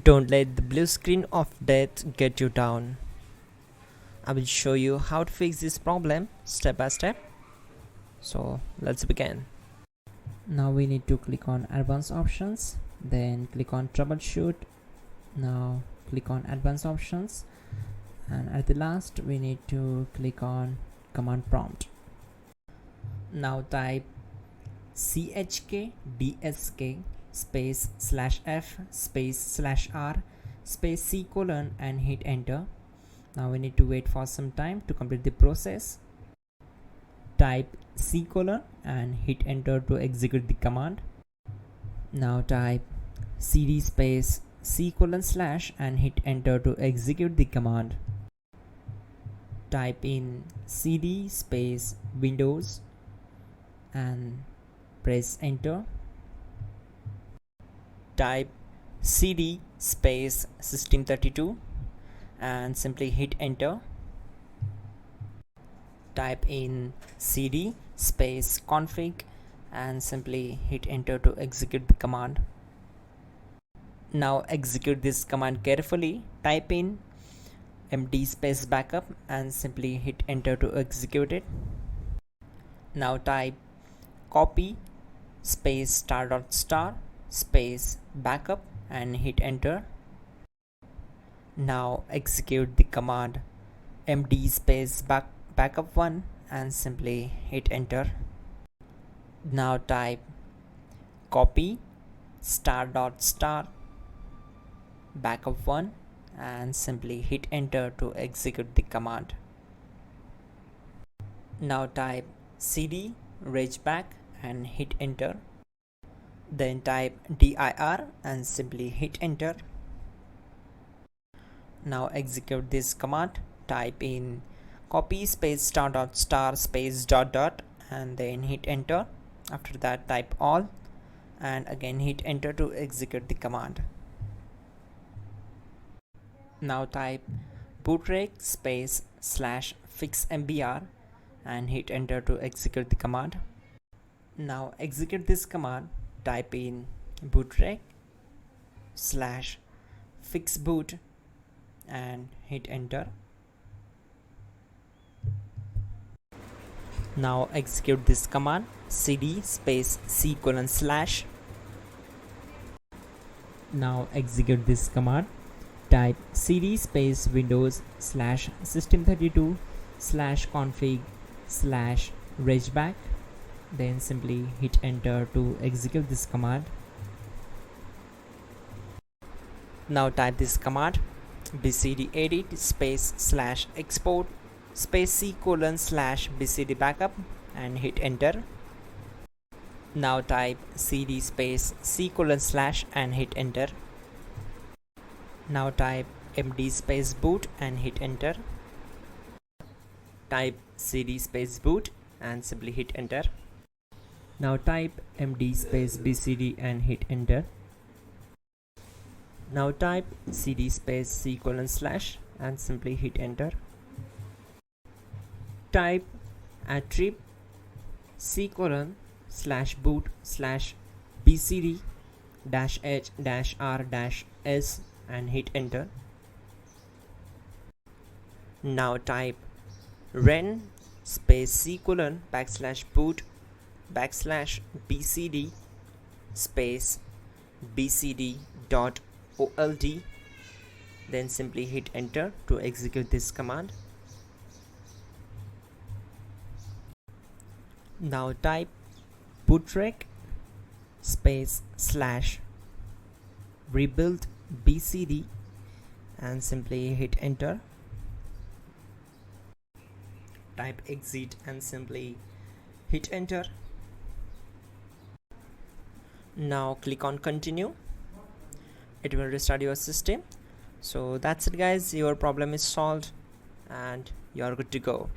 Don't let the blue screen of death get you down. I will show you how to fix this problem step by step. So let's begin. Now we need to click on advanced options, then click on troubleshoot. Now click on advanced options, and at the last we need to click on command prompt. Now type chkdsk space /f space /r space c : and hit enter. Now we need to wait for some time to complete the process. Type c : and hit enter to execute the command. Now type cd space c : / and hit enter to execute the command. Type in cd space windows and press enter. Type cd space system32 and simply hit enter. Type in cd space config and simply hit enter to execute the command. Now execute this command carefully. Type in md space backup and simply hit enter to execute it. Now type copy space *** space backup and hit enter. Now execute the command md space backup1 and simply hit enter. Now type copy ** backup1 and simply hit enter to execute the command. Now type cd regback and hit enter. Then type dir and simply hit enter. Now execute this command. Type in copy space ** space ... and then hit enter. After that type all and again hit enter to execute the command. Now type bootrec space /fixmbr and hit enter to execute the command. Now execute this command. Type in bootrec /fixboot and hit enter. Now execute this command cd space c : /. Now execute this command. Type cd space windows /system32 /config /regback. Then simply hit enter to execute this command. Now type this command bcdedit space /export space c : /bcd backup and hit enter. Now type cd space c : / and hit enter. Now type md space boot and hit enter. Type cd space boot and simply hit enter. Now type md space bcd and hit enter. Now type cd space c : / and simply hit enter. Type attrib c : /boot /bcd -h -r-s and hit enter. Now type ren space c : /boot /bcd space bcd.old. Then simply hit enter to execute this command. Now type bootrec space /rebuild bcd and simply hit enter. Type exit and simply hit enter. Now click on continue. It will restart your system. So that's it guys, your problem is solved and you are good to go.